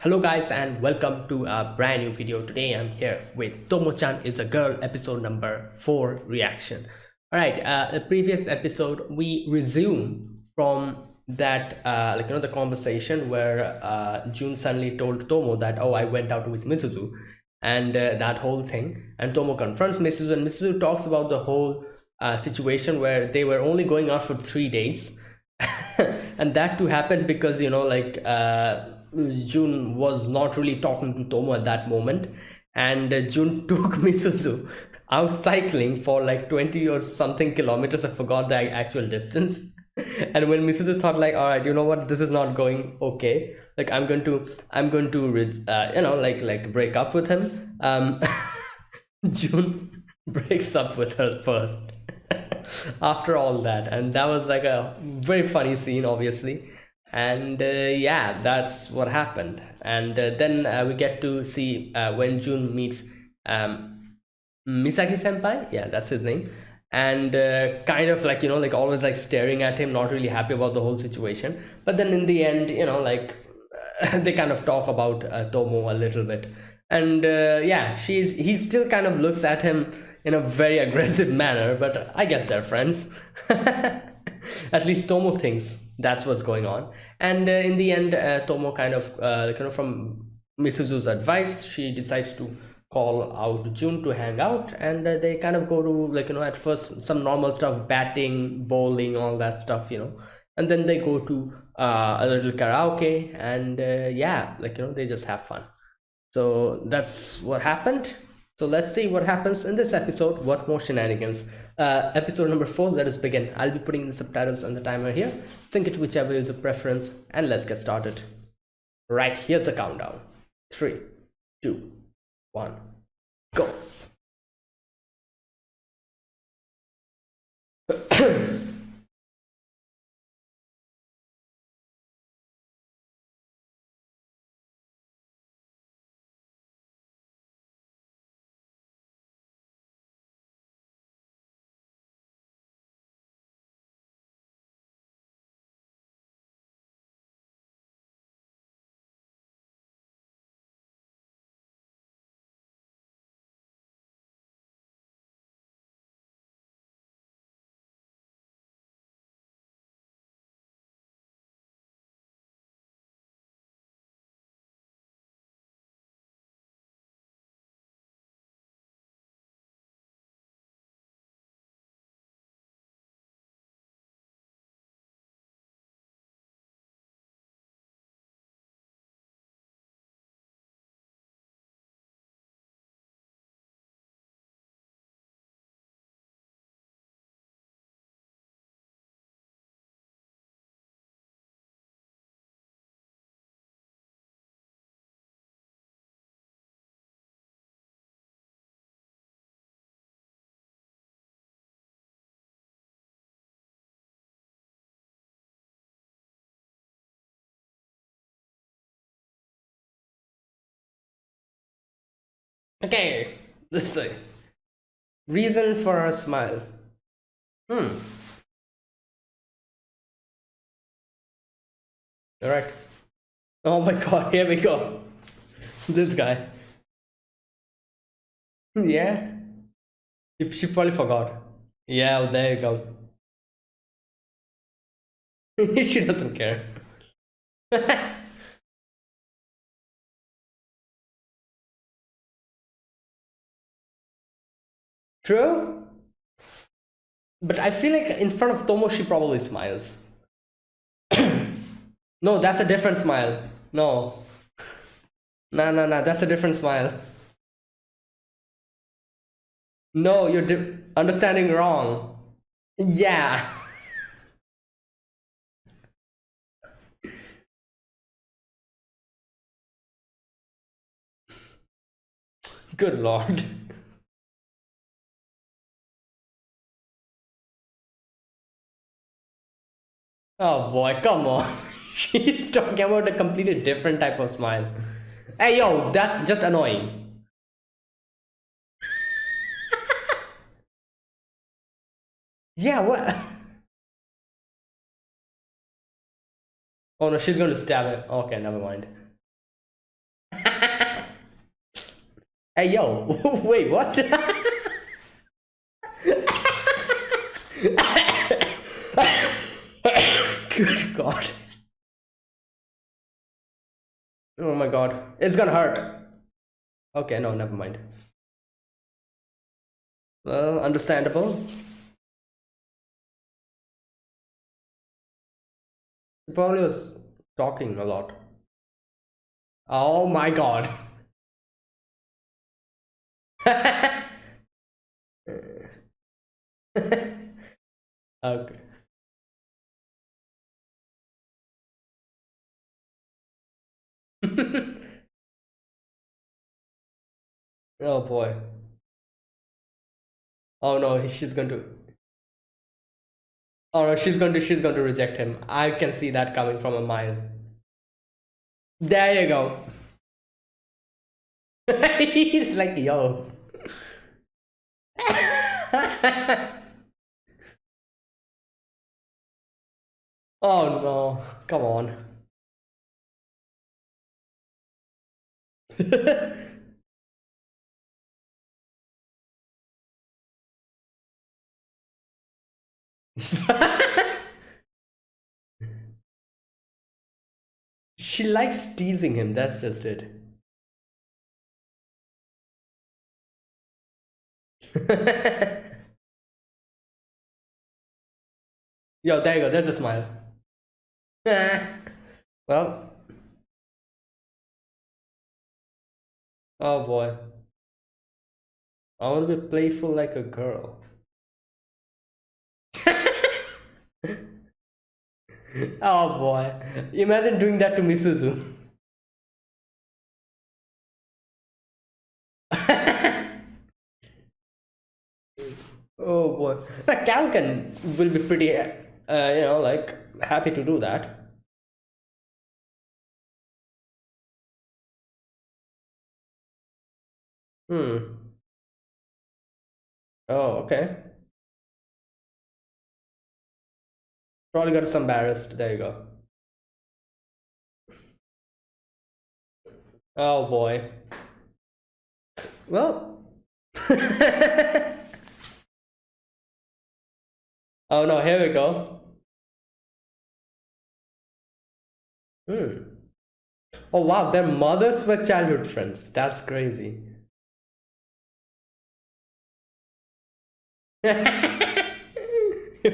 Hello guys and welcome to a brand new video. Today I'm here with Tomo-chan is a girl episode number 4 reaction. Alright, the previous episode we resume from that the conversation where Jun suddenly told Tomo that I went out with Misuzu and that whole thing, and Tomo confronts Misuzu and Misuzu talks about the whole situation where they were only going out for 3 days. And that too happened because Jun was not really talking to Tomo at that moment, and Jun took Misuzu out cycling for like 20 or something kilometers. I forgot the actual distance. And when Misuzu thought like, all right, you know what, this is not going okay. Like I'm going to break up with him. Jun breaks up with her first. After all that, and that was like a very funny scene, obviously. And yeah, that's what happened. And then we get to see when Jun meets Misaki senpai, yeah, that's his name. And kind of like always like staring at him, not really happy about the whole situation. But then in the end, they kind of talk about Tomo a little bit. And yeah, he still kind of looks at him in a very aggressive manner, but I guess they're friends. At least Tomo thinks that's what's going on. And in the end, Tomo from Misuzu's advice, she decides to call out Jun to hang out, and they kind of go to at first some normal stuff, batting, bowling, all that stuff, and then they go to a little karaoke, and yeah, they just have fun. So that's what happened. So let's see what happens in this episode. What more shenanigans? Episode number 4, let us begin. I'll be putting the subtitles and the timer here. Sync it whichever is your preference, and let's get started. Right, here's the countdown. 3, 2, 1, go. Okay, let's see. Reason for a smile. All right. Oh my god, here we go. This guy. Yeah. If she probably forgot. Yeah, well, there you go. She doesn't care. True. But I feel like in front of Tomo, she probably smiles. No, that's a different smile. No. Nah, that's a different smile. No, you're understanding wrong. Yeah. Good lord. Oh boy, come on. She's talking about a completely different type of smile. Hey yo, that's just annoying. Yeah, what? Oh no, she's going to stab it. Okay, never mind. Hey yo, wait, what? Good God. Oh my God. It's gonna hurt. Okay, no, never mind. Well, understandable. He probably was talking a lot. Oh my God. Okay. Oh boy. Oh no, she's going to. Oh no, she's going to reject him. I can see that coming from a mile. There you go. He's like, yo. Oh no, come on. She likes teasing him, that's just it. Yo, there you go, there's a smile. Well, oh boy. I want to be playful like a girl. Oh boy. Imagine doing that to Misuzu. Oh boy. The Calcan will be pretty, like happy to do that. Hmm. Oh, okay. Probably got some embarrassed. There you go. Oh boy. Well. Oh no, here we go. Hmm. Oh wow, their mothers were childhood friends. That's crazy.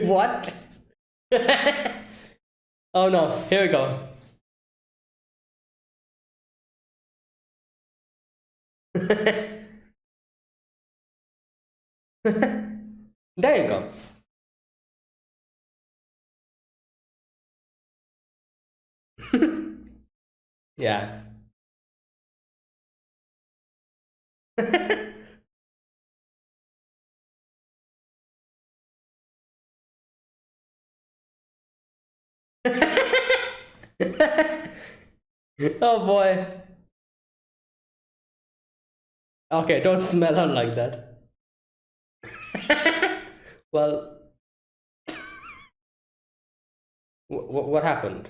What? Oh no, here we go. There you go. Yeah. Oh boy. Okay, don't smell her like that. Well, what happened?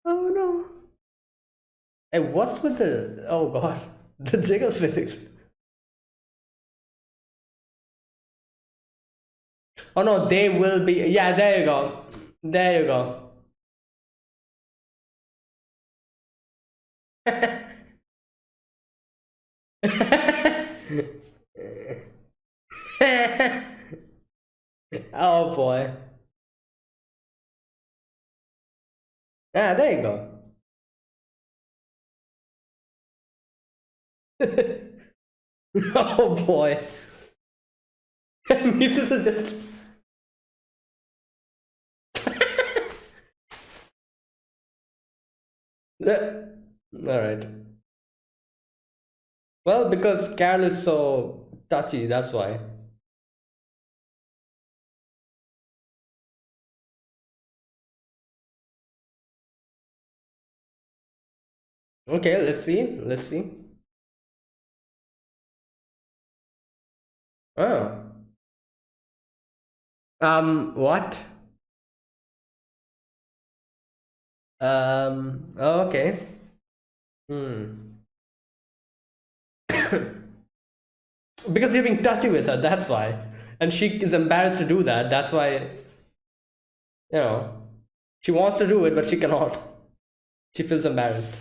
Oh no. Hey, what's with the. Oh god. The jiggle physics. Oh no, they will be. Yeah, there you go. There you go. Oh boy. Yeah, there you go. Oh boy. This is just. All right. Well, because Carol is so touchy, that's why. Okay, let's see. Let's see. Oh. What? Okay. Hmm. Because you're being touchy with her, that's why. And she is embarrassed to do that. That's why, you know, she wants to do it, but she cannot. She feels embarrassed.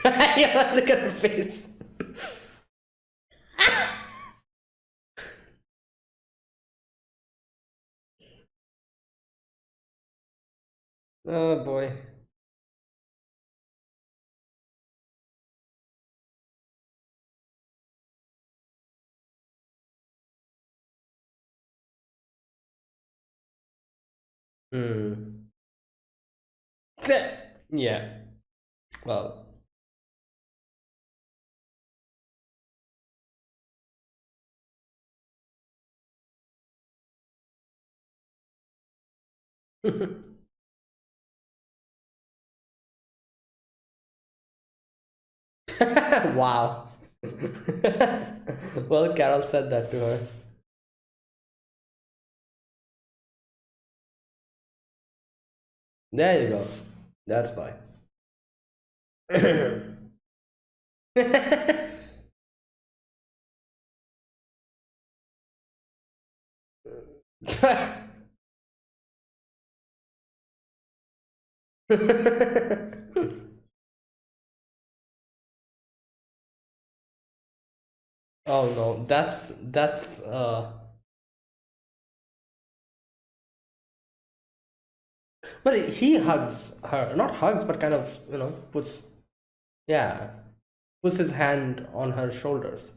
Yeah, look at her face. Oh boy. Hmm. Yeah. Well. Wow. Well, Carol said that to her. There you go. That's why. Oh no, that's but he hugs her, not hugs, but kind of, puts, yeah, puts his hand on her shoulders.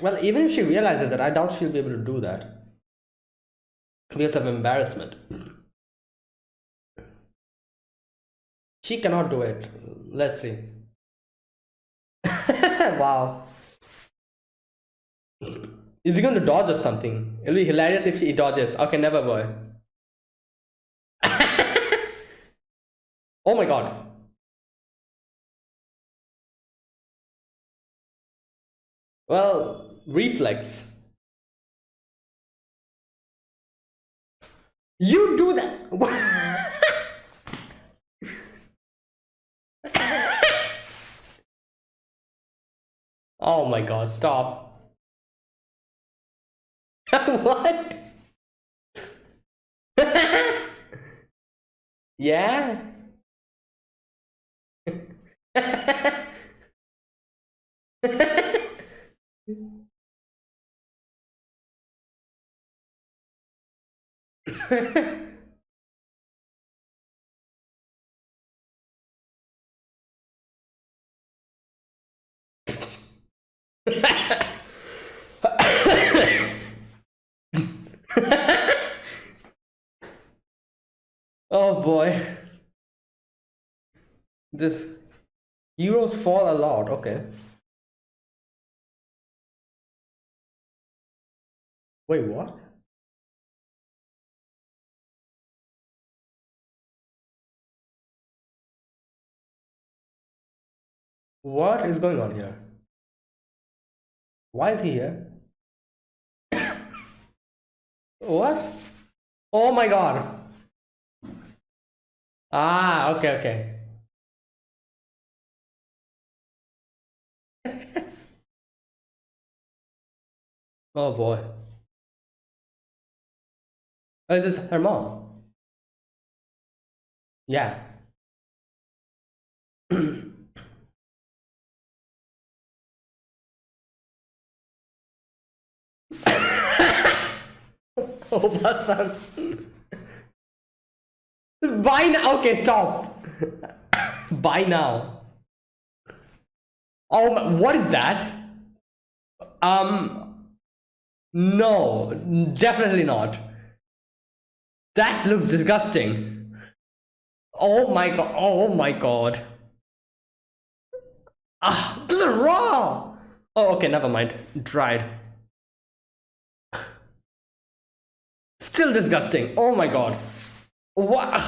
Well, even if she realizes that, I doubt she'll be able to do that because of embarrassment. She cannot do it. Let's see. Wow. Is he going to dodge or something? It'll be hilarious if he dodges. Okay, never boy. Oh my god. Well, reflex. You do that. Oh my god, stop. What? Yeah? Oh boy. This euros fall a lot. Okay. Wait, what? What is going on here? Why is he here? What? Oh my god. Ah, okay, okay. Oh boy. Oh, is this her mom? Yeah. Oh, but son. Buy now. Okay, stop. Buy now. Oh, what is that? Um, no, definitely not. That looks disgusting. Oh my god. Oh my god. Ah, this is raw. Oh, okay, never mind. Dried. Still disgusting. Oh my god. What?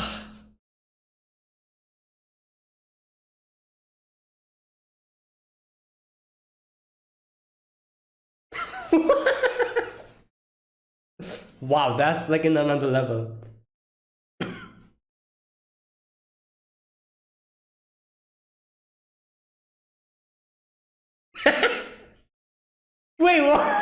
Wow, that's like in another level. Wait, what?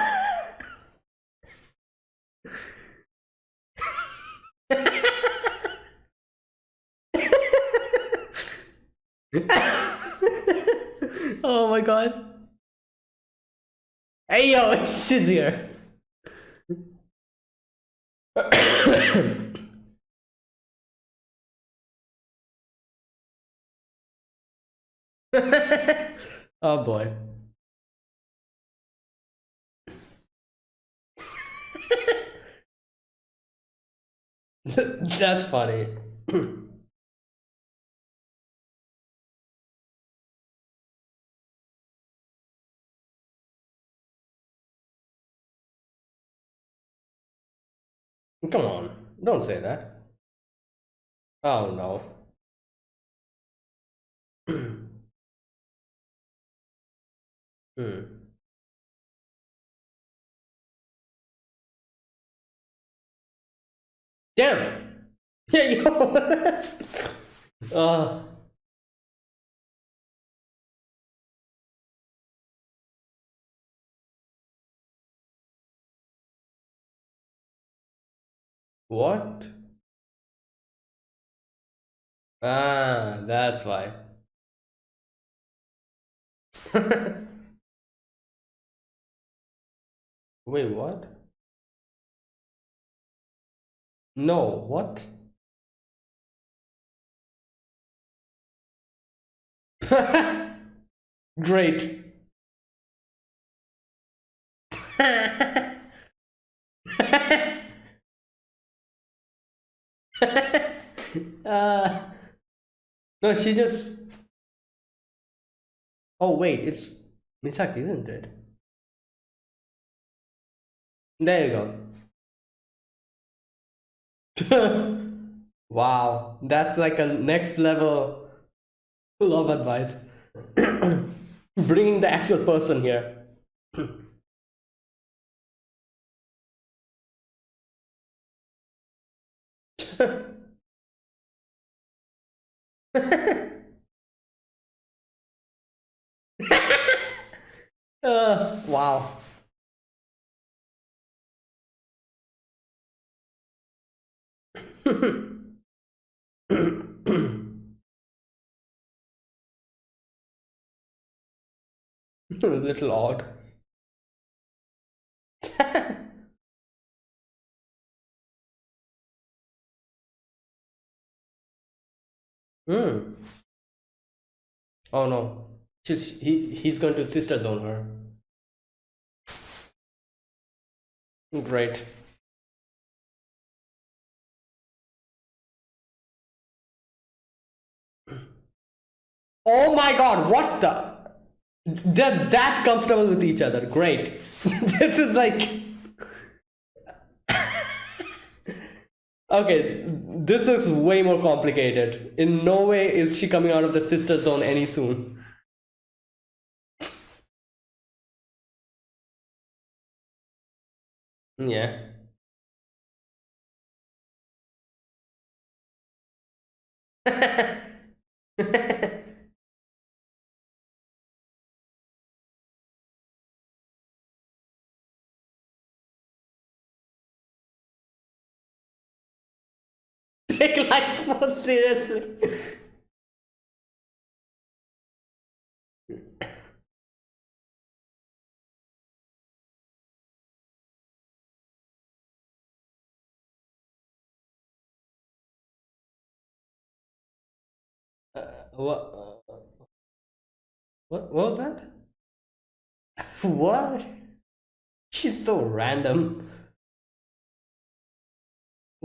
Oh my god. Hey yo, shit's here. Oh boy. That's funny. Come on, don't say that. Oh no. Hmm. Damn. Yeah, yo. uh, what? Ah, that's why. Wait, what? No, what? Great. uh, no, she just. Oh wait, it's Misaki, isn't it? There you go. Wow, that's like a next level love advice. Bringing the actual person here. Wow. A little odd. Hmm. Oh no. He's going to sister zone her. Great. Oh my god, what the? They're that comfortable with each other. Great. This is like. Okay, this looks way more complicated. In no way is she coming out of the sister zone any soon. Yeah. Take life more seriously. What was that? What? She's so random.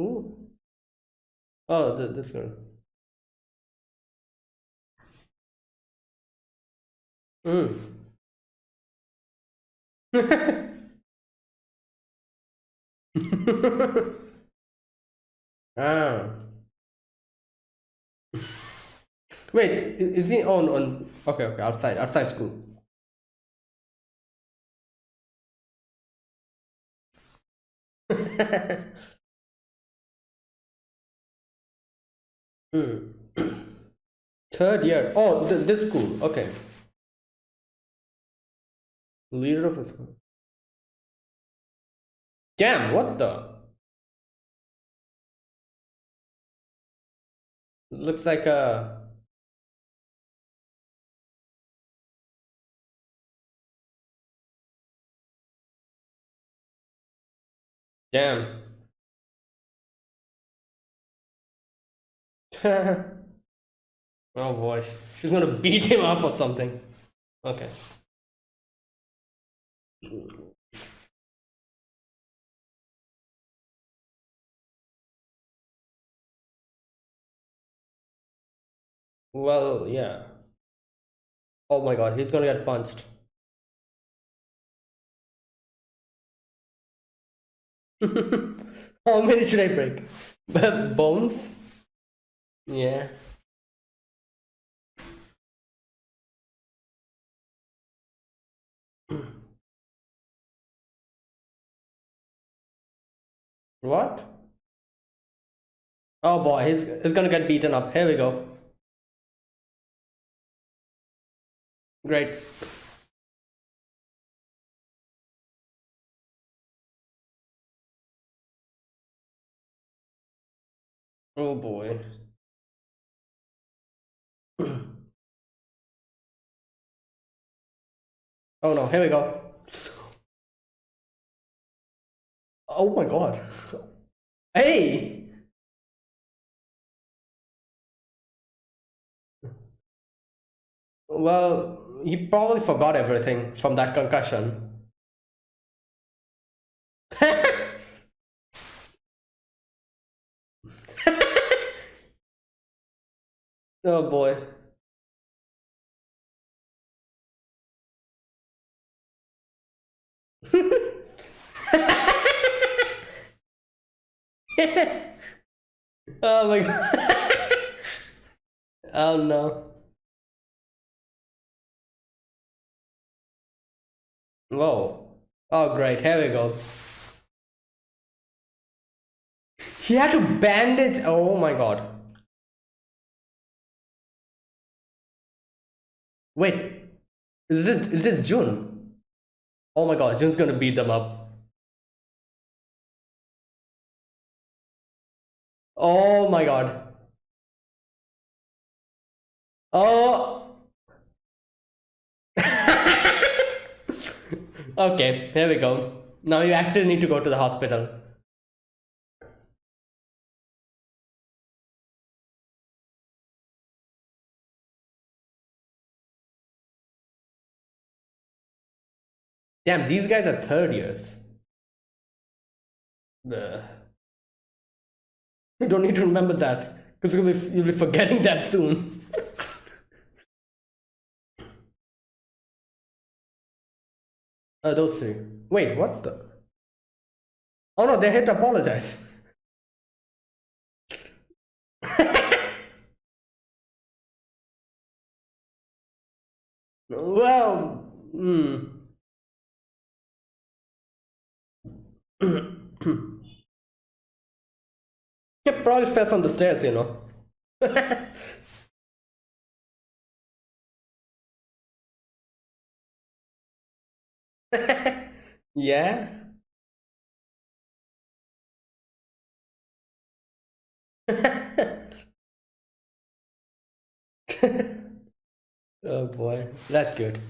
Ooh. Oh, this girl. Mm. Ah. Wait, is he on? Okay, okay, outside school. Hmm. Third year. Oh, this school. Okay. Leader of a school. Damn, what the? Looks like a. Damn. Oh boy. She's gonna beat him up or something. Okay. Well, yeah. Oh my god, he's gonna get punched. How many should I break? Bones? Yeah. What? Oh boy, he's gonna get beaten up. Here we go. Great. Oh boy. Oh no, here we go. Oh my god. Hey! Well, he probably forgot everything from that concussion. Oh boy. Oh my god. Oh no. Whoa. Oh great, here we go. He had to bandage. Oh my god. Wait, is this June? Oh my god, June's gonna beat them up. Oh my god. Oh. Okay, here we go. Now you actually need to go to the hospital. Damn, these guys are third years. The You don't need to remember that because you'll be forgetting that soon. Those three. Wait, what the? Oh no, they had to apologize. Well, he probably fell from the stairs. Yeah. Oh boy, that's good.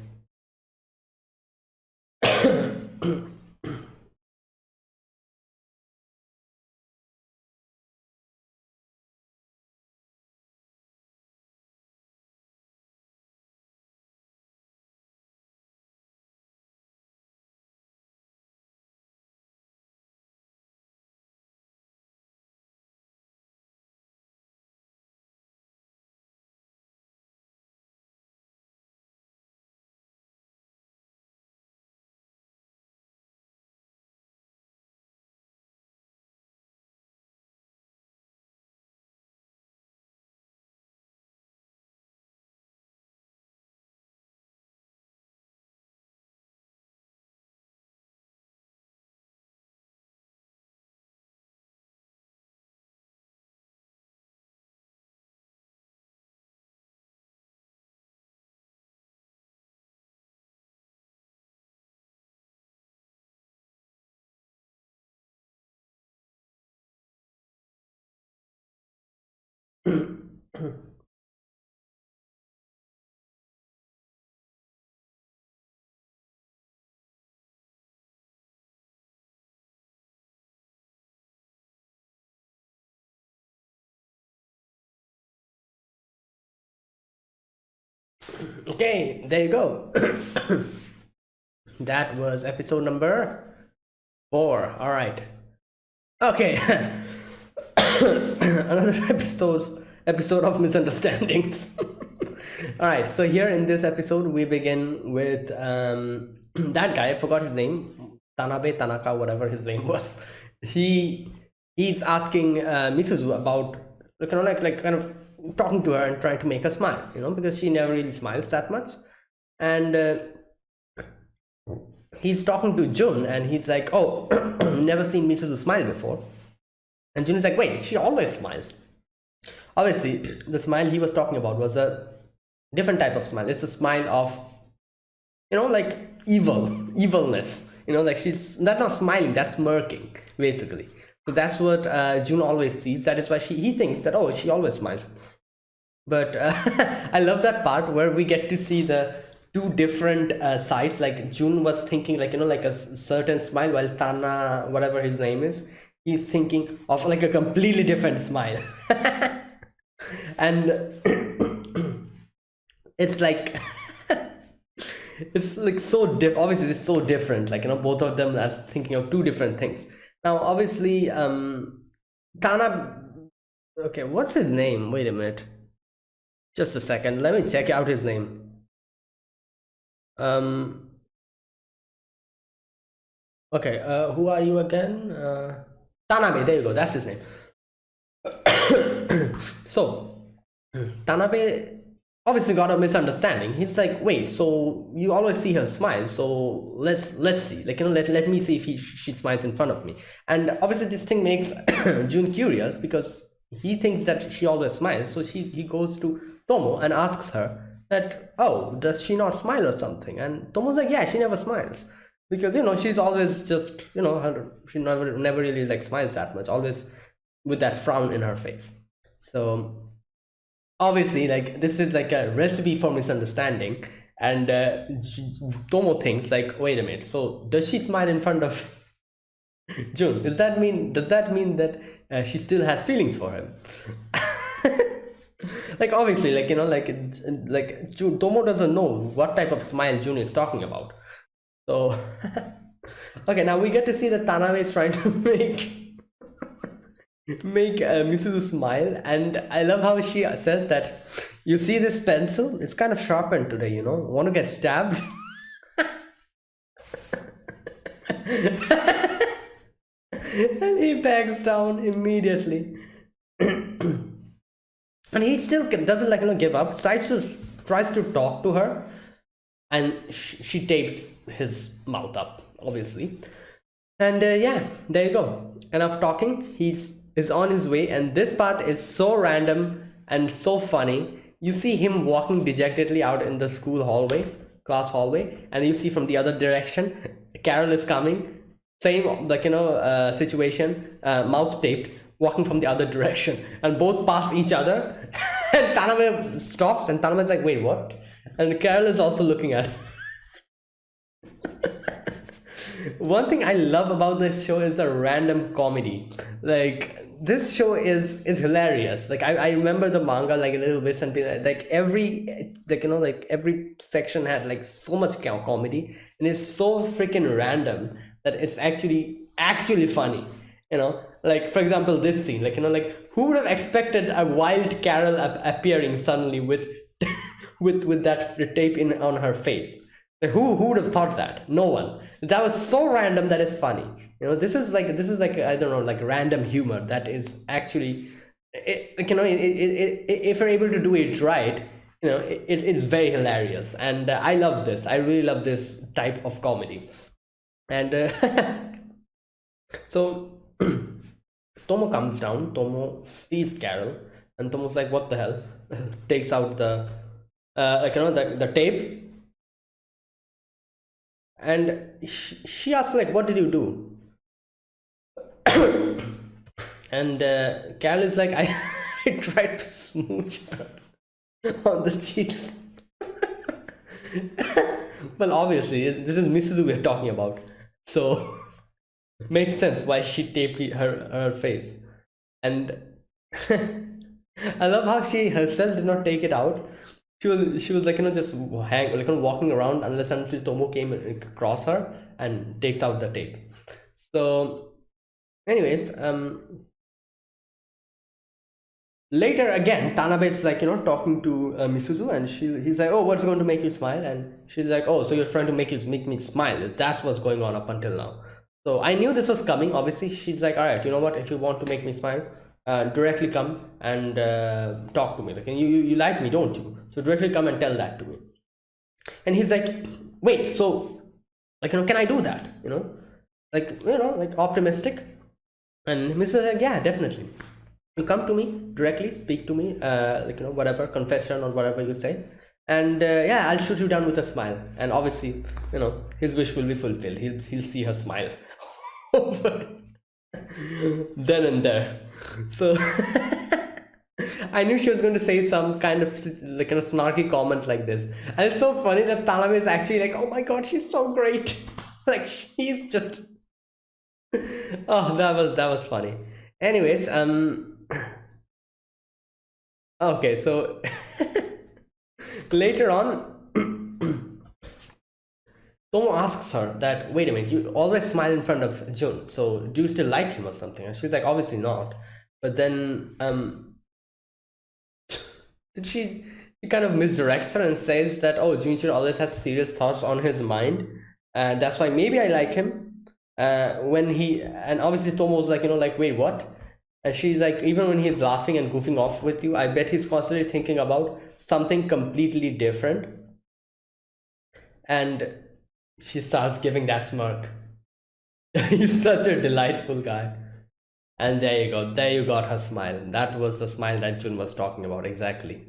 Okay, there you go. That was episode number 4. All right. Okay. Another episode of misunderstandings. All right. So here in this episode, we begin with that guy. I forgot his name. Tanabe Tanaka, whatever his name was. He he's asking Misuzu about like kind of talking to her and trying to make her smile. Because she never really smiles that much, and he's talking to Jun, and he's like, "Oh, never seen Misuzu smile before." And Jun is like, "Wait, she always smiles." Obviously, the smile he was talking about was a different type of smile. It's a smile of, like evilness. Like that's not smiling, that's smirking, basically. So that's what Jun always sees. That is why he thinks that, oh, she always smiles. But I love that part where we get to see the two different sides. Like Jun was thinking like a certain smile, while Tana, whatever his name is, he's thinking of like a completely different smile. And it's like it's like obviously it's so different, like both of them are thinking of two different things. Now obviously Tana, okay, what's his name? Wait a minute, just a second, let me check out his name. Okay, who are you again? Tanabe, there you go, that's his name. So Tanabe obviously got a misunderstanding. He's like, wait, so you always see her smile, so let's see, like let me see if she smiles in front of me. And obviously this thing makes Jun curious, because he thinks that she always smiles. So he goes to Tomo and asks her that, oh, does she not smile or something? And Tomo's like, yeah, she never smiles, because she's always just she never really like smiles that much, always with that frown in her face. So obviously, like, this is like a recipe for misunderstanding. And Tomo thinks like, wait a minute, so does she smile in front of Jun? Does that mean that she still has feelings for him? Like obviously, like Tomo doesn't know what type of smile Jun is talking about. So okay, now we get to see that Tanabe is trying to make Misuzu smile. And I love how she says that, you see this pencil, it's kind of sharpened today, want to get stabbed? And he backs down immediately. And he still doesn't give up, tries to talk to her, and she tapes his mouth up, obviously. And yeah, there you go, enough talking. He's is on his way, and this part is so random and so funny. You see him walking dejectedly out in the class hallway, and you see from the other direction Carol is coming, same situation, mouth taped, walking from the other direction, and both pass each other. And Tanabe stops, and Tanabe is like, wait, what? And Carol is also looking at him. One thing I love about this show is the random comedy. Like, this show is hilarious. Like, I remember the manga like a little bit, and like every every section had like so much comedy, and it's so freaking random that it's actually funny. Like, for example, this scene, like who would have expected a wild Carol appearing suddenly with with that tape in on her face? Like, who would have thought that? No one. That was so random that it's funny. This is like I don't know, like random humor that is actually, if you're able to do it right, it's very hilarious. And I love this. I really love this type of comedy. And so Tomo comes down. Tomo sees Carol, and Tomo's like, "What the hell?" Takes out the the tape. And she asks like, what did you do? And Carol is like, I he tried to smooch her on the cheeks. Well, obviously, this is Misuzu we're talking about, so makes sense why she taped her face. And I love how she herself did not take it out. She was like, just walking around unless until Tomo came across her and takes out the tape. So, anyways, later again, Tanabe is like, talking to Misuzu, and he's like, oh, what's going to make you smile? And she's like, oh, so you're trying to make me smile. That's what's going on up until now. So I knew this was coming. Obviously, she's like, all right, you know what? If you want to make me smile, directly come and talk to me. Like, you like me, don't you? So directly come and tell that to me. And he's like, wait, so like, can I do that? Like optimistic. And Mrs. is like, yeah, definitely. You come to me directly, speak to me, whatever confession or whatever you say, and yeah, I'll shoot you down with a smile. And obviously, his wish will be fulfilled. He'll see her smile then and there. So I knew she was going to say some kind of like a snarky comment like this, and it's so funny that Tanabe is actually like, oh my god, she's so great. Like, she's just oh, that was funny. Anyways, okay, so later on, Tomo asks her that, wait a minute, you always smile in front of Jun, so do you still like him or something? And she's like, obviously not. But then, did she kind of misdirects her and says that, oh, Junichiro always has serious thoughts on his mind, and that's why maybe I like him. And obviously Tomo's like, wait, what? And she's like, even when he's laughing and goofing off with you, I bet he's constantly thinking about something completely different. And she starts giving that smirk. He's such a delightful guy. And there you go. There you got her smile. That was the smile that Jun was talking about, exactly.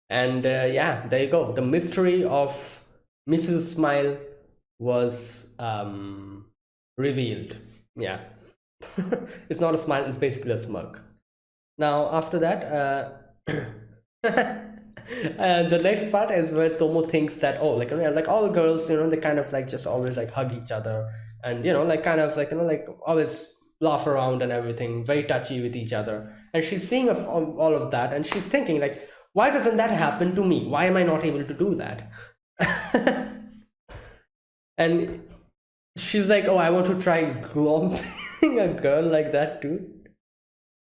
And yeah, there you go. The mystery of Misu's smile was revealed. Yeah. It's not a smile, it's basically a smirk. Now, after that, the next part is where Tomo thinks that, oh, like all girls, they kind of like just always like hug each other, and like kind of like like always laugh around and everything, very touchy with each other. And she's seeing of all of that, and she's thinking like, why doesn't that happen to me? Why am I not able to do that? And she's like, oh, I want to try glomping a girl like that too.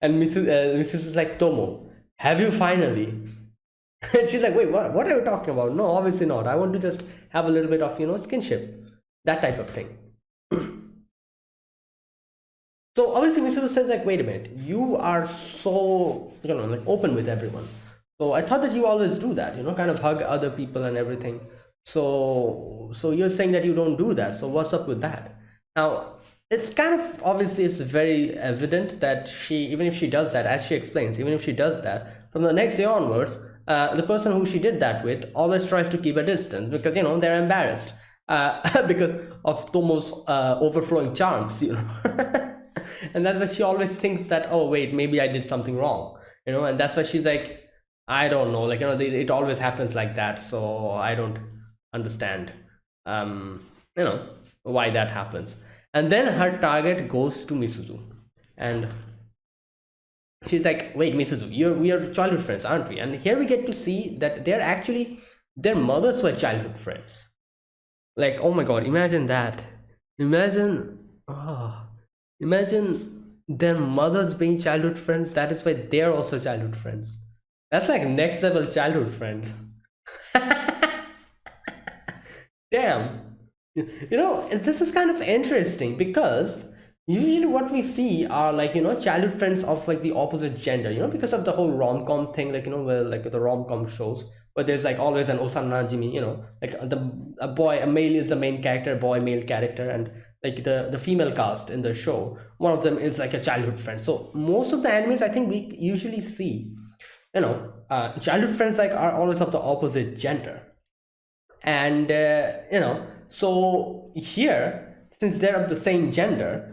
And Mrs. is like, Tomo, have you finally? And she's like, wait, what are you talking about? No, obviously not. I want to just have a little bit of, skinship, that type of thing. So obviously Mrs. says like, wait a minute, you are so, like open with everyone. So I thought that you always do that, kind of hug other people and everything. So you're saying that you don't do that. So what's up with that? Now, it's kind of obviously, it's very evident that even if she does that, as she explains, even if she does that, from the next day onwards, the person who she did that with always tries to keep a distance because, they're embarrassed because of Tomo's overflowing charms, And that's why she always thinks that, oh, wait, maybe I did something wrong, and that's why she's like, I don't know, like, it always happens like that. So I don't understand, why that happens. And then her target goes to Misuzu, and she's like, wait, Misuzu, we are childhood friends, aren't we? And here we get to see that their mothers were childhood friends. Like, oh my god, imagine that. Imagine their mothers being childhood friends. That is why they're also childhood friends. That's like next level childhood friends. Damn. This is kind of interesting because usually what we see are like, childhood friends of like the opposite gender, because of the whole rom-com thing, like, where like the rom-com shows where there's like always an osanajimi, like a male is the main character, boy male character, and like the female cast in the show, one of them is like a childhood friend. So most of the animes I think we usually see, childhood friends like are always of the opposite gender. And so here, since they're of the same gender,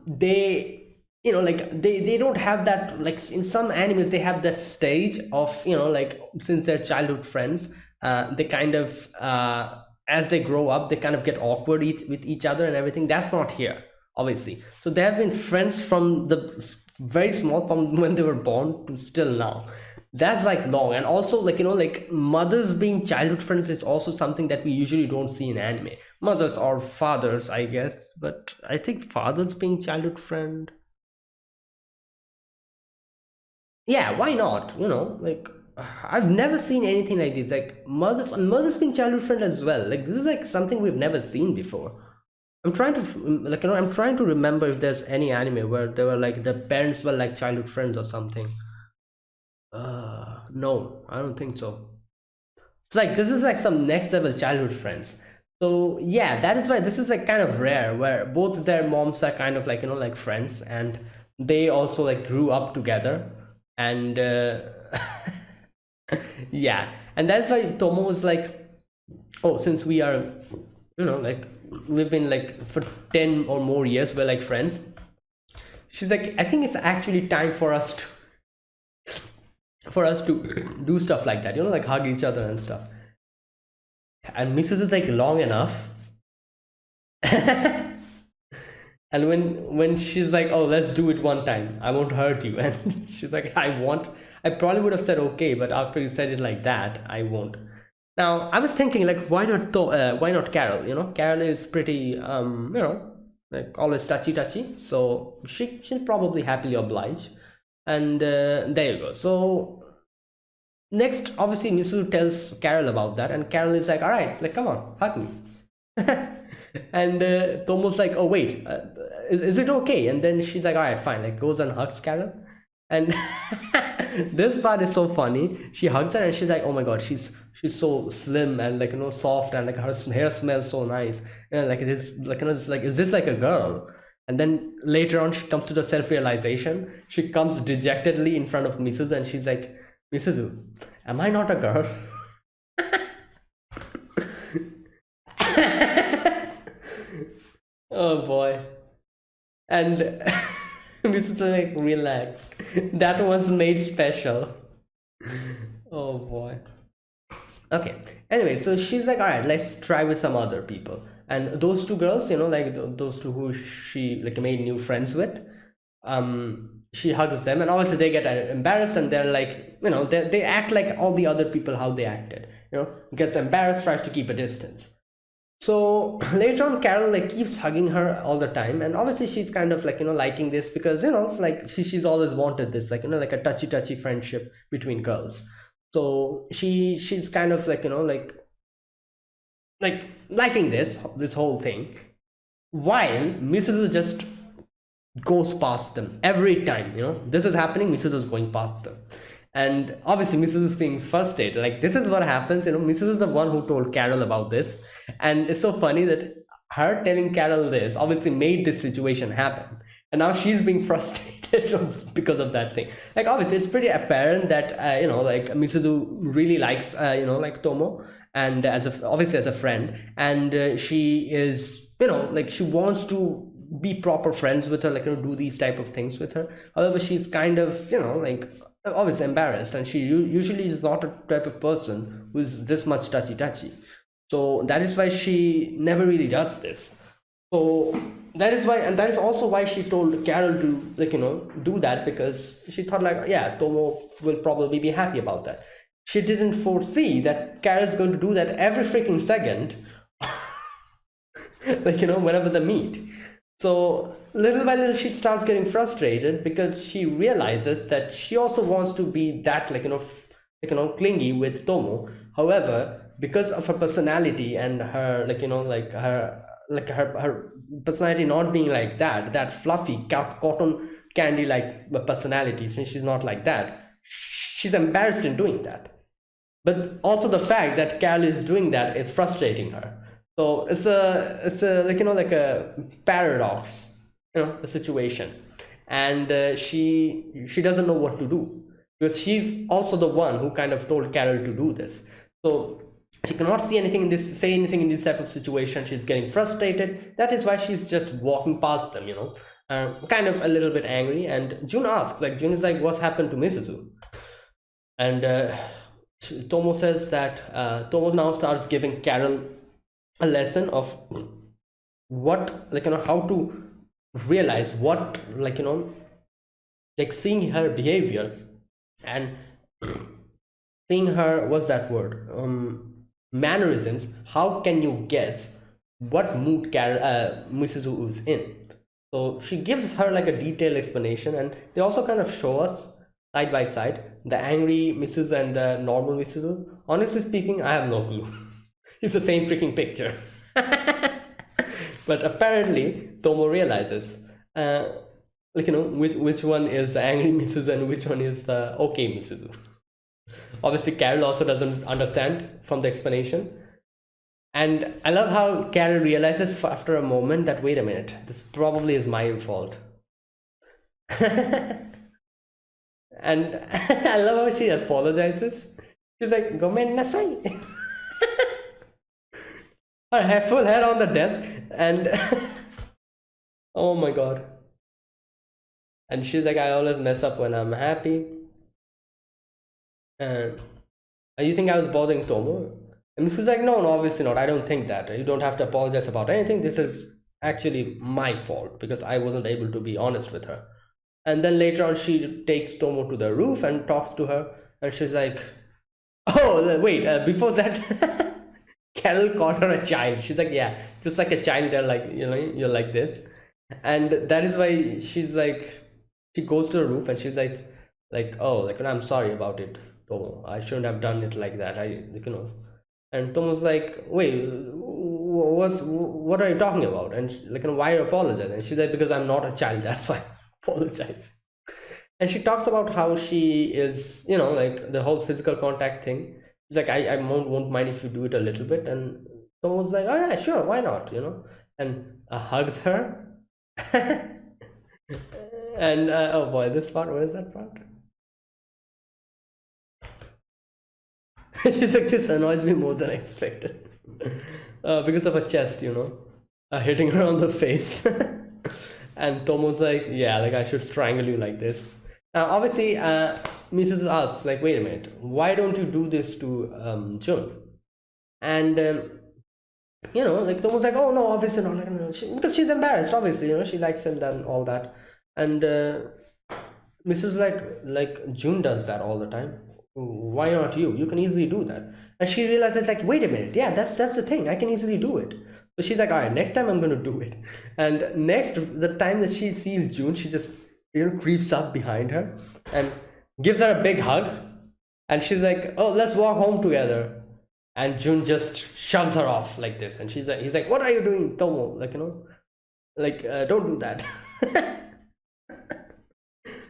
they like they don't have that, like in some animes they have that stage of, like since they're childhood friends, they kind of as they grow up they kind of get awkward with each other and everything. That's not here, obviously. So they have been friends from the very small, from when they were born to still now. That's like long. And also, like, like mothers being childhood friends is also something that we usually don't see in anime. Mothers or fathers, I guess, but I think fathers being childhood friend, yeah, why not, like I've never seen anything like this, like mothers being childhood friend as well. Like this is like something we've never seen before. I'm trying to like, I'm trying to remember if there's any anime where they were like the parents were like childhood friends or something. No, I don't think so. It's like this is like some next level childhood friends. So yeah, that is why this is like kind of rare, where both their moms are kind of like, like friends, and they also like grew up together. And yeah, and that's why Tomo is like, oh, since we are, like we've been like for 10 or more years, we're like friends. She's like, I think it's actually time for us to do stuff like that, like hug each other and stuff. And Mrs. is like, long enough. And when she's like, oh, let's do it one time, I won't hurt you, and she's like, I probably would have said okay, but after you said it like that, I won't. Now I was thinking, like, why not Carol? Carol is pretty like always touchy, so she'll probably happily oblige. And there you go. So next, obviously, Mrs. tells Carol about that, and Carol is like, all right, like, come on, hug me. And Tomo's like, oh wait, is it okay? And then she's like, all right, fine, like goes and hugs Carol. And this part is so funny. She hugs her and she's like, oh my god, she's so slim and like, soft, and like her hair smells so nice, and like this, like, it's like, is this like a girl? And then later on she comes to the self-realization. She comes dejectedly in front of Mrs. and she's like, Mrs., am I not a girl? Oh boy. And Mrs. like, relax. That was made special. Oh boy. Okay. Anyway, so she's like, all right, let's try with some other people. And those two girls, like those two who she like made new friends with, she hugs them, and obviously they get embarrassed, and they're like, they act like all the other people how they acted, gets embarrassed, tries to keep a distance. So later on, Carol like keeps hugging her all the time, and obviously she's kind of like, liking this, because it's like she's always wanted this, like, like a touchy friendship between girls. So she's kind of like, like liking this whole thing, while Mrs. just goes past them every time. This is happening, Mrs. is going past them. And obviously Mrs. is being frustrated. Like, this is what happens, Mrs. is the one who told Carol about this. And it's so funny that her telling Carol this obviously made this situation happen, and now she's being frustrated because of that thing. Like, obviously it's pretty apparent that like Misuzu really likes like Tomo, and obviously as a friend, and she is, like, she wants to be proper friends with her, like, do these type of things with her. However, she's kind of, like, obviously embarrassed, and she usually is not a type of person who's this much touchy. So that is why she never really does this. So that is why, and that is also why she told Carol to, like, do that, because she thought, like, yeah, Tomo will probably be happy about that. She didn't foresee that Carol's going to do that every freaking second, like, whenever they meet. So little by little she starts getting frustrated, because she realizes that she also wants to be that, like, clingy with Tomo. However, because of her personality and her, like, her personality not being like that fluffy cotton candy like personality, since she's not like that, she's embarrassed in doing that. But also the fact that Carol is doing that is frustrating her. So it's a like, like a paradox, a situation. And she doesn't know what to do, because she's also the one who kind of told Carol to do this. So she cannot say anything in this type of situation. She's getting frustrated. That is why she's just walking past them, kind of a little bit angry. And Jun asks, like, Jun is like, what's happened to Misuzu? And Tomo says that Tomo now starts giving Carol a lesson of what, like, how to realize what, like, like seeing her behavior and seeing her, what's that word, mannerisms. How can you guess what mood Misuzu is in? So she gives her like a detailed explanation, and they also kind of show us side by side the angry Misuzu and the normal Misuzu. Honestly speaking, I have no clue. It's the same freaking picture. But apparently Tomo realizes like, which one is the angry Misuzu and which one is the okay Misuzu. Obviously Carol also doesn't understand from the explanation. And I love how Carol realizes after a moment that, wait a minute, this probably is my fault. And I love how she apologizes. She's like, "Gomen nasai." Her full hair on the desk, and oh my god. And she's like, "I always mess up when I'm happy." And you think I was bothering Tomo? And Misu's like, no, obviously not. I don't think that. You don't have to apologize about anything. This is actually my fault because I wasn't able to be honest with her. And then later on, she takes Tomo to the roof and talks to her. And she's like, oh, wait, before that, Carol called her a child. She's like, yeah, just like a child. They're like, you're like this. And that is why she's like, she goes to the roof and she's like, oh, like, I'm sorry about it, Tomo. I shouldn't have done it like that. And Tomo's like, wait, what are you talking about? And like, why are you apologizing? And she's like, because I'm not a child, that's why I apologize. And she talks about how she is, like the whole physical contact thing. She's like, I won't mind if you do it a little bit. And Tomo's like, oh yeah, sure, why not? And hugs her. And oh boy, this part, where is that part? She's like, this annoys me more than I expected. Because of her chest, hitting her on the face. And Tomo's like, yeah, like I should strangle you like this. Now, obviously, Mrs. asks, like, wait a minute, why don't you do this to Jun? And, like Tomo's like, oh no, obviously not. Like, because she's embarrassed, obviously, she likes him and all that. And Mrs. like Jun does that all the time. Why not you? You can easily do that. And she realizes, like, wait a minute, yeah, that's the thing, I can easily do it. So she's like, all right, next time I'm going to do it. And the time that she sees June, she just creeps up behind her and gives her a big hug. And she's like, oh, let's walk home together. And June just shoves her off like this. And he's like, what are you doing, Tomo? Like, don't do that.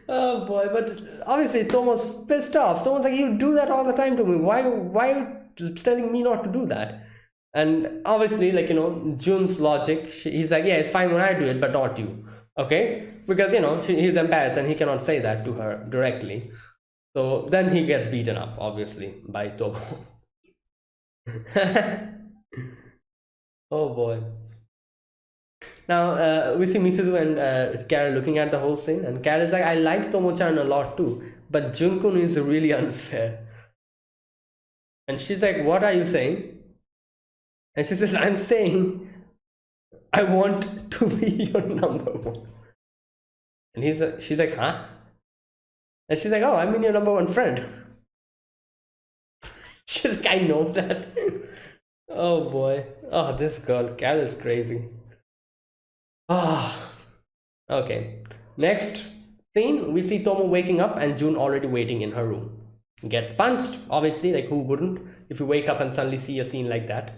Oh boy, but obviously Tomo's pissed off. Tomo's like, you do that all the time to me. Why are you telling me not to do that? And obviously, like, Jun's logic, he's like, yeah, it's fine when I do it, but not you. Okay? Because, he's embarrassed and he cannot say that to her directly. So then he gets beaten up, obviously, by Tomo. Oh boy. Now we see Misuzu and Carol looking at the whole scene, and Carol is like, I like Tomo-chan a lot too, but Junkun is really unfair. And she's like, what are you saying? And she says, I'm saying I want to be your number one. And she's like, huh? And she's like, oh, I mean your number one friend. She's like, I know that. Oh boy. Oh, this girl, Carol is crazy. Ah, okay. Next scene, we see Tomo waking up and June already waiting in her room. Gets punched, obviously, like who wouldn't if you wake up and suddenly see a scene like that.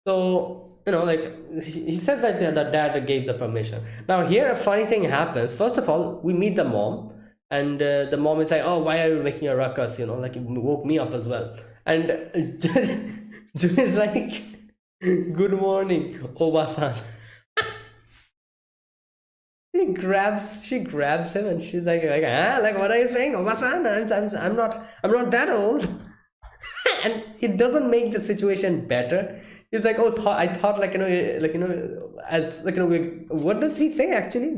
So, like he says that the dad gave the permission. Now here a funny thing happens. First of all, we meet the mom, and the mom is like, oh, why are you making a ruckus? Like you woke me up as well. And June is like, good morning, Oba-san. She grabs him and she's like, what are you saying, Oba-san? I'm not that old. And it doesn't make the situation better. He's like, oh, I thought, as what does he say actually?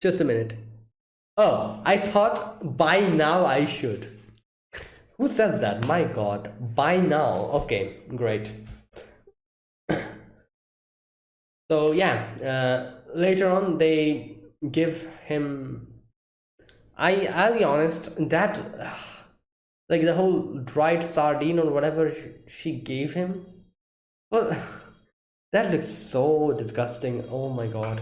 Just a minute. Oh, I thought by now I should. Who says that? My god. By now. Okay, great. So yeah, later on they give him. I'll be honest. That like the whole dried sardine or whatever she gave him. Well, that looks so disgusting. Oh my god.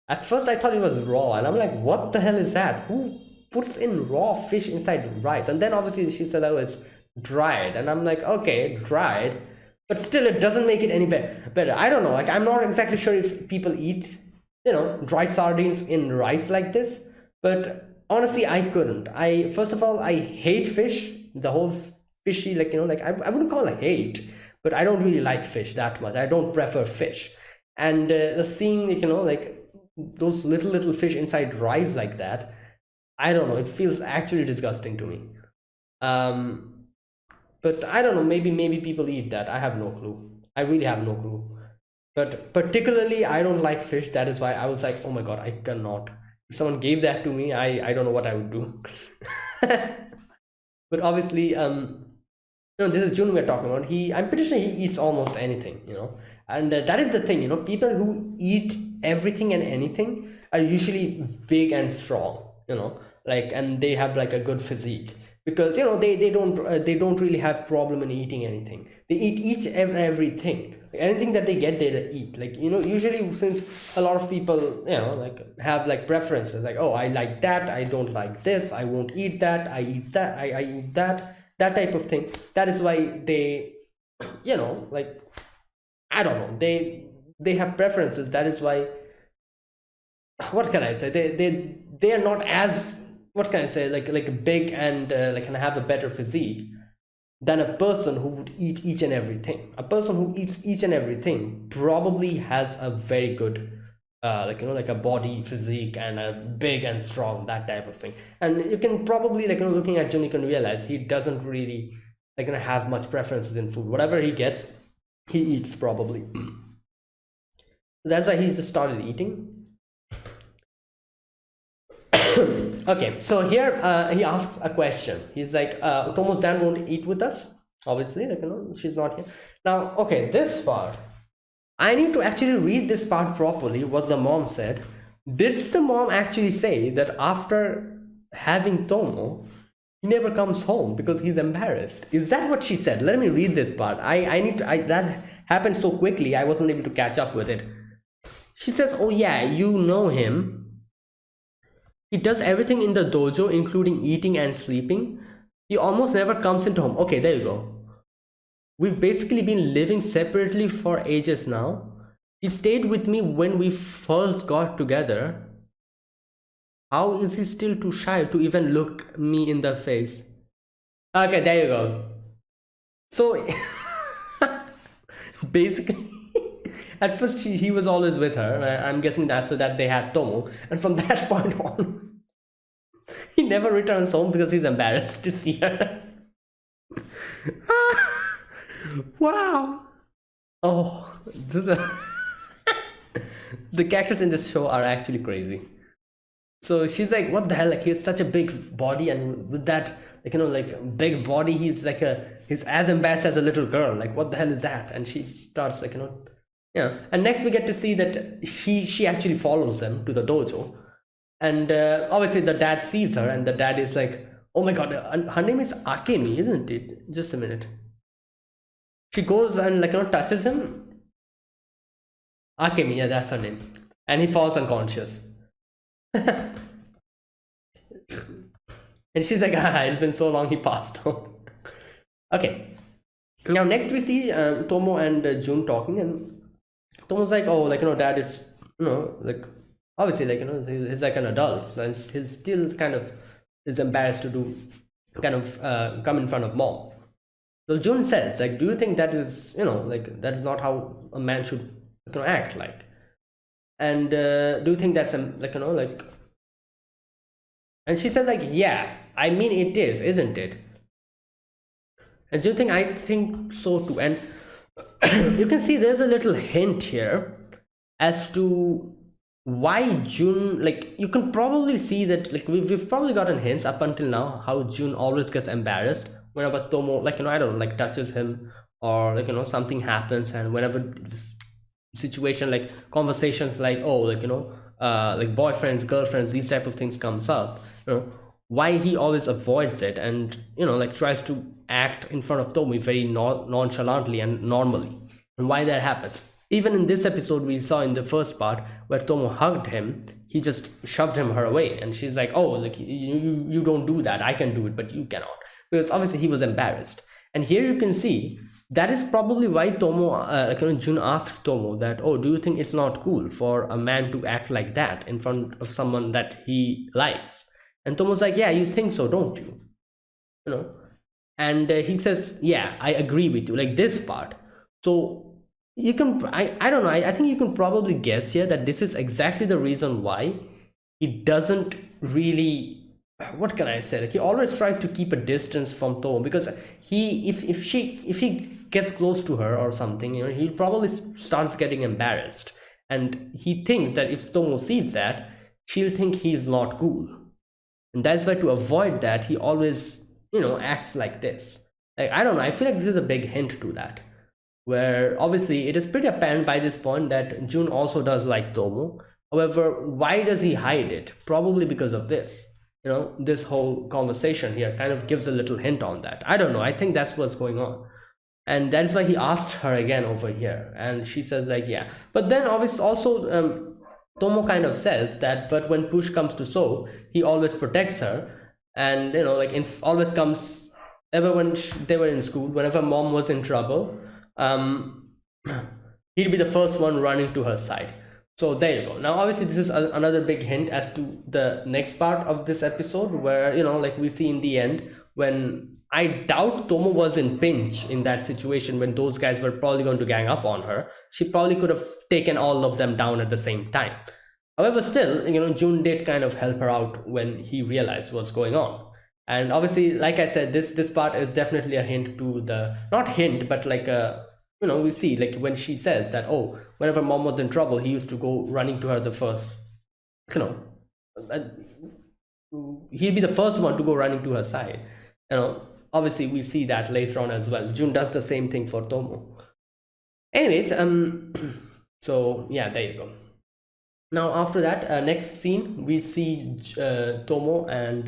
At first I thought it was raw, and I'm like, what the hell is that? Who puts in raw fish inside rice? And then obviously she said that was dried, and I'm like, okay, dried, but still it doesn't make it any better. I don't know. Like, I'm not exactly sure if people eat, dried sardines in rice like this, but honestly, I couldn't. I First of all, I hate fish. The whole fishy, like I wouldn't call it hate, but I don't really like fish that much. I don't prefer fish, and the seeing like those little fish inside rice like that, I don't know, it feels actually disgusting to me. um but I don't know, maybe people eat that. I have no clue. I really have no clue. But particularly I don't like fish. That is why I was like, oh my god, I cannot. If someone gave that to me, I don't know what I would do. But obviously, this is Jun we're talking about. I'm pretty sure he eats almost anything, and that is the thing, people who eat everything and anything are usually big and strong, like, and they have like a good physique, because they don't really have problem in eating anything. They eat each and everything. Like, anything that they get, they eat. Like, usually, since a lot of people, like, have like preferences, like, oh, I like that, I don't like this, I won't eat that, I eat that, I eat that type of thing. That is why they, like, I don't know, they have preferences. That is why, what can I say, they are not as, what can I say, like big and like, and have a better physique than a person who would eat each and everything. A person who eats each and everything probably has a very good like a body physique and a big and strong, that type of thing. And you can probably, like, looking at Jun, you can realize he doesn't really, like, have much preferences in food. Whatever he gets, he eats probably. That's why he just started eating. Okay, so here he asks a question. He's like, Tomo's dad won't eat with us, obviously, like, she's not here now. Okay, this part, I need to actually read this part properly, what the mom said. Did the mom actually say that after having Tomo, he never comes home because he's embarrassed? Is that what she said? Let me read this part. I need to, that happened so quickly, I wasn't able to catch up with it. She says, oh yeah, you know him. He does everything in the dojo, including eating and sleeping. He almost never comes into home. Okay, there you go. We've basically been living separately for ages now. He stayed with me when we first got together. How is he still too shy to even look me in the face? Okay, there you go. So basically, at first he was always with her. I'm guessing that after that they had Tomo, and from that point on, he never returns home because he's embarrassed to see her. Wow. Oh, the characters in this show are actually crazy. So she's like, what the hell? Like, he has such a big body, and with that, like, like, big body, he's as embarrassed as a little girl. Like, what the hell is that? And she starts, like, yeah. And next we get to see that she actually follows them to the dojo, and obviously the dad sees her, and the dad is like, oh my god, her name is Akemi, isn't it? Just a minute. She goes and, like, touches him. Akemi, yeah, that's her name. And he falls unconscious. And she's like, it's been so long, he passed on. Okay. Now next we see Tomo and Jun talking, and Tomo's like, oh, like, dad is, like, obviously, like, he's like an adult, so he's still kind of is embarrassed to do, kind of come in front of mom. So Jun says, like, do you think that is, like, that is not how a man should, act like? And do you think that's like, like? And she says, like, yeah, I mean, it is, isn't it? And do you think? I think so too. And you can see there's a little hint here as to why June, like you can probably see that, like we've probably gotten hints up until now how June always gets embarrassed whenever Tomo, like I don't know, like touches him, or like something happens, and whenever this situation, like conversations like, oh, like like boyfriends, girlfriends, these type of things comes up, why he always avoids it, and like tries to act in front of Tomo very nonchalantly and normally, and why that happens. Even in this episode, we saw in the first part where Tomo hugged him, he just shoved him her away, and she's like, "Oh, like you don't do that. I can do it, but you cannot," because obviously he was embarrassed. And here you can see that is probably why Tomo, Jun asked Tomo that, "Oh, do you think it's not cool for a man to act like that in front of someone that he likes?" And Tomo's like, "Yeah, you think so, don't you?" You know, and he says, "Yeah, I agree with you, like this part." So you can, I don't know, I think you can probably guess here that this is exactly the reason why he doesn't really, what can I say, like he always tries to keep a distance from Tomo, because he, if he gets close to her or something, he probably starts getting embarrassed, and he thinks that if Tomo sees that, she'll think he's not cool, and that's why, to avoid that, he always acts like this. Like, I don't know, I feel like this is a big hint to that, where obviously it is pretty apparent by this point that Jun also does like Tomo. However, why does he hide it? Probably because of this. This whole conversation here kind of gives a little hint on that. I don't know, I think that's what's going on, and that's why he asked her again over here, and she says like, yeah. But then obviously also, Tomo kind of says that, but when push comes to shove, he always protects her, and like always comes, ever when they were in school, whenever mom was in trouble, um he'd be the first one running to her side. So there you go. Now obviously this is another big hint as to the next part of this episode, where like we see in the end, when I doubt Tomo was in pinch in that situation, when those guys were probably going to gang up on her, she probably could have taken all of them down at the same time. However, still, June did kind of help her out when he realized what's going on. And obviously, like I said, this part is definitely a hint to the, not hint, but like a, we see like when she says that, oh, whenever mom was in trouble, he used to go running to her the first, you know uh, he'd be the first one to go running to her side. Obviously we see that later on as well. June does the same thing for Tomo. Anyways, so yeah, there you go. Now after that, next scene, we see Tomo and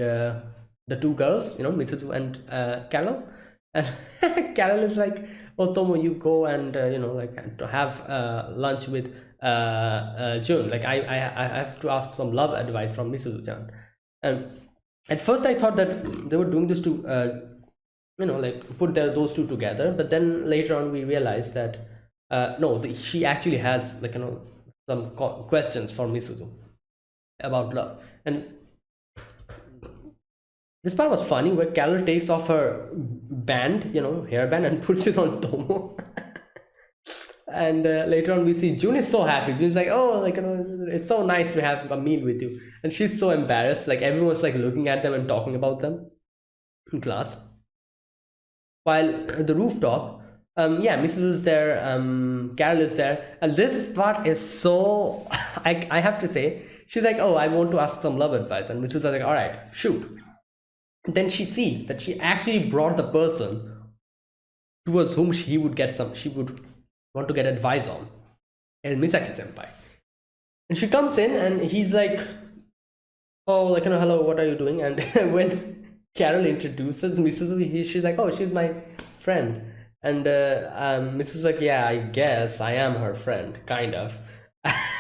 the two girls, Mrs. and Carol. And Carol is like, "Oh, Tomo, you go and like to have lunch with June. Like I have to ask some love advice from Mrs. And at first I thought that they were doing this to like put those two together, but then later on we realized that no, she actually has, like, some questions for Misuzu about love. And this part was funny, where Carol takes off her band, hairband, and puts it on Tomo. And later on we see June is so happy. June's like, "Oh, like, it's so nice to have a meal with you," and she's so embarrassed, like everyone's like looking at them and talking about them in class. While at the rooftop, yeah, Mrs. is there, Carol is there, and this part is so I have to say, she's like, "Oh, I want to ask some love advice," and Mrs. is like, "All right, shoot." Then she sees that she actually brought the person towards whom she would want to get advice on, and Misaki senpai. And she comes in, and he's like, "Oh, like, hello, what are you doing?" And when Carol introduces Misuzu, she's like, "Oh, she's my friend." And Misuzu's like, "Yeah, I guess I am her friend, kind of."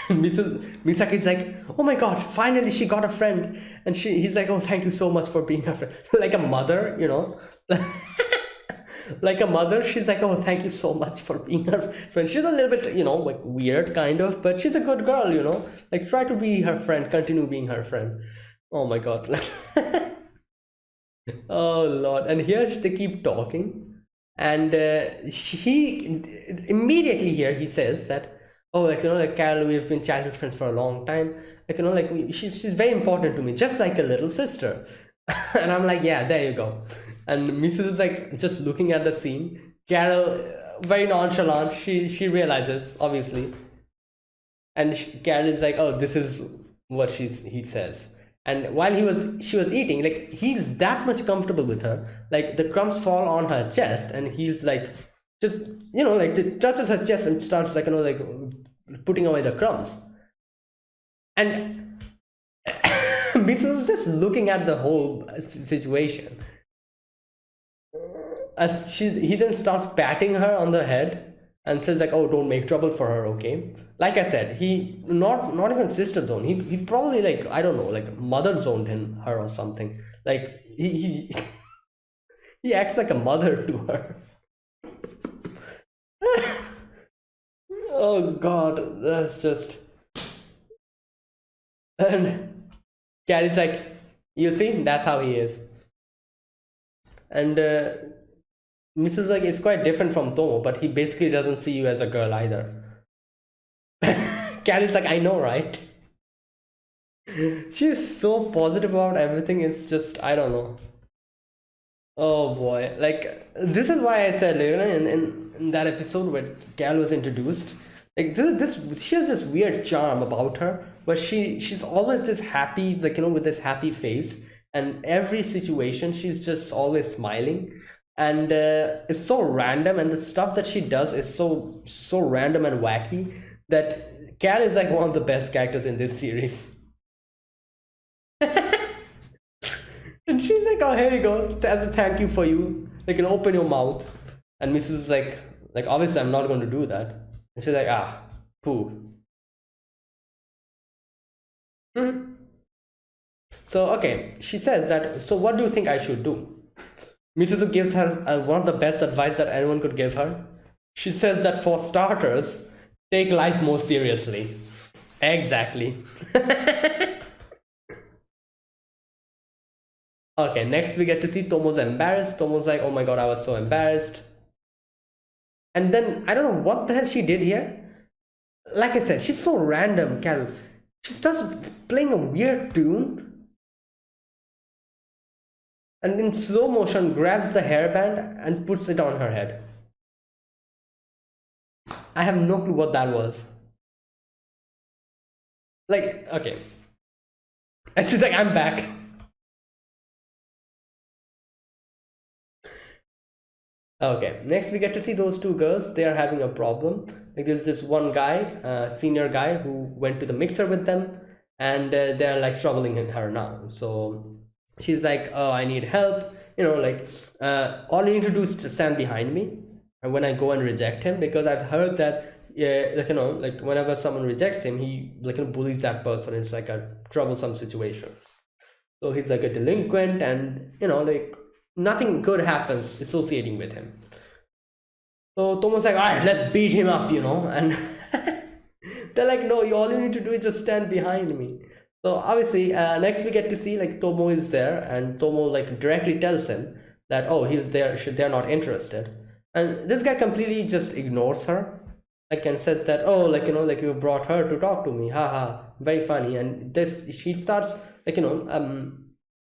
Misaki's like, "Oh my god, finally she got a friend." And he's like, "Oh, thank you so much for being her friend." Like a mother, like a mother, she's like, "Oh, thank you so much for being her friend." She's a little bit, like weird, kind of, but she's a good girl, like try to be her friend, continue being her friend. Oh my god. Oh lord. And here they keep talking, and he immediately, here he says that, "Oh, like, like Carol, we've been childhood friends for a long time, like, like she's very important to me, just like a little sister." And I'm like, "Yeah, there you go." And Mrs. is like just looking at the scene. Carol, very nonchalant, she realizes, obviously. And Carol is like, oh, this is what he says. And while she was eating, like he's that much comfortable with her, like the crumbs fall on her chest, and he's like, just like touches her chest and starts like like putting away the crumbs. And Misu's just looking at the whole situation. He then starts patting her on the head and says like, oh, don't make trouble for her, okay? Like I said, he not even sister zone, he probably, like, I don't know, like mother zoned in her or something. Like he he acts like a mother to her. Oh god, that's just. And Carrie's like, you see, that's how he is. And Mrs. like is quite different from Tomo, but he basically doesn't see you as a girl either. Carrie's like, I know, right? She's so positive about everything. It's just, I don't know. Oh boy, like this is why I said, you know, in that episode where Gal was introduced, like this she has this weird charm about her, where she's always this happy, like, with this happy face, and every situation she's just always smiling, and it's so random, and the stuff that she does is so random and wacky that Gal is like one of the best characters in this series. And she's like, oh, here you go, as a thank you for you, like, open your mouth. And Mrs. is like obviously I'm not going to do that. And she's like, ah, poo. Mm-hmm. So okay, she says that, so what do you think I should do? Mrs. gives her one of the best advice that anyone could give her. She says that for starters, take life more seriously. Exactly. Okay, next we get to see Tomo's embarrassed. Tomo's like, oh my god, I was so embarrassed. And then, I don't know what the hell she did here. Like I said, she's so random, Carol. She starts playing a weird tune, and in slow motion grabs the hairband and puts it on her head. I have no clue what that was. Like, okay. And she's like, I'm back. Okay, next we get to see those two girls. They are having a problem. Like, there's this one guy, senior guy, who went to the mixer with them, and they're like troubling her now. So she's like, oh, I need help, like, all you need to do is to stand behind me, and when I go and reject him, because I've heard that, yeah, like, like whenever someone rejects him, he like bullies that person. It's like a troublesome situation. So he's like a delinquent, and like nothing good happens associating with him. So Tomo's like, all right, let's beat him up, and they're like, no, all you need to do is just stand behind me. So obviously, next we get to see like Tomo is there, and Tomo like directly tells him that, oh, he's there, they're not interested. And this guy completely just ignores her, like, and says that, oh, like, like you brought her to talk to me, haha, very funny. And she starts like,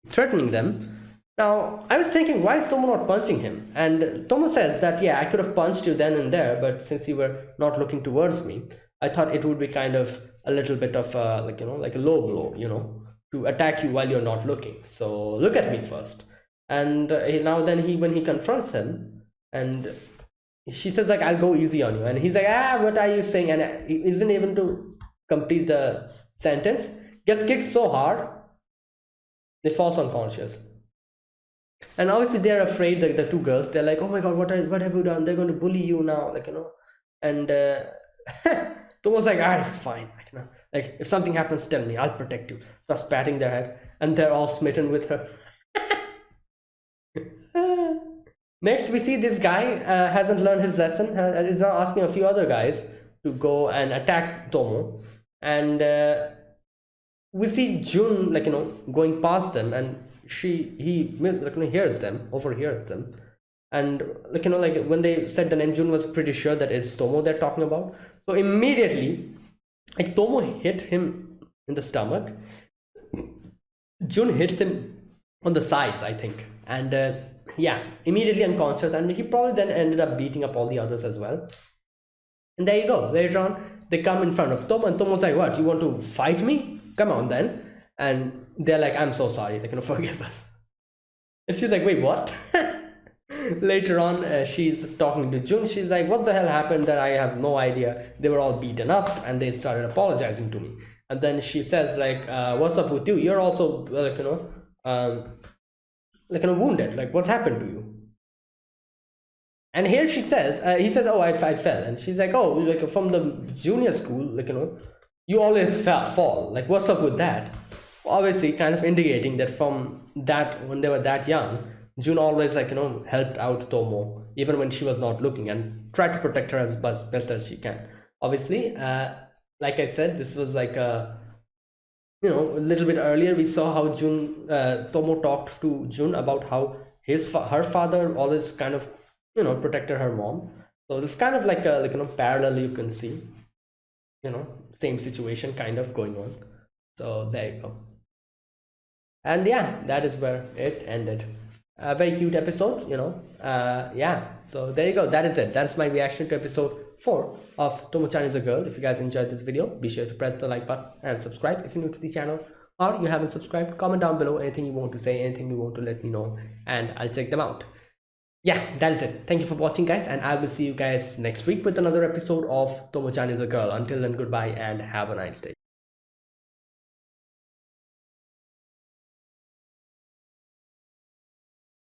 threatening them. Now, I was thinking, why is Tomo not punching him? And Tomo says that, yeah, I could have punched you then and there, but since you were not looking towards me, I thought it would be kind of a little bit of like, like a low blow, to attack you while you're not looking. So look at me first. And now then when he confronts him, and she says like, I'll go easy on you. And he's like, what are you saying? And he isn't able to complete the sentence. Gets kicked so hard, they falls unconscious. And obviously they're afraid, like the two girls, they're like, oh my god, what have you done? They're going to bully you now, like, and Tomo's like, it's fine, like if something happens, tell me, I'll protect you. Starts patting their head, and they're all smitten with her. Next we see this guy hasn't learned his lesson, is now asking a few other guys to go and attack Tomo. And we see Jun, like, going past them, and he like, overhears them, and like, like when they said the name, Jun was pretty sure that it's Tomo they're talking about. So immediately, like, Tomo hit him in the stomach. Jun hits him on the sides, I think, and yeah, immediately unconscious, and he probably then ended up beating up all the others as well. And there you go. Later on, they come in front of Tomo, and Tomo's like, "What? You want to fight me? Come on, then." And they're like, "I'm so sorry. They can forgive us." And she's like, "Wait, what?" Later on, she's talking to Jun. She's like, "What the hell happened? That I have no idea. They were all beaten up, and they started apologizing to me." And then she says, like, "What's up with you? You're also wounded. Like, what's happened to you?" And here she says, he says, "Oh, I fell." And she's like, "Oh, like from the junior school, you always fall. Like, what's up with that?" Obviously, kind of indicating that from that, when they were that young, June always helped out Tomo even when she was not looking, and tried to protect her as best as she can. Obviously, like I said, this was like a little bit earlier we saw how Tomo talked to Jun about how her father always kind of protected her mom. So this kind of like a parallel you can see, same situation kind of going on. So there you go. And yeah, that is where it ended. A very cute episode, yeah, so there you go. That is it. That's my reaction to episode 4 of Tomo-chan is a Girl. If you guys enjoyed this video, be sure to press the like button and subscribe if you're new to the channel, or you haven't subscribed. Comment down below anything you want to say, anything you want to let me know, and I'll check them out. Yeah, that is it. Thank you for watching, guys, and I will see you guys next week with another episode of Tomo-chan is a Girl. Until then, goodbye and have a nice day.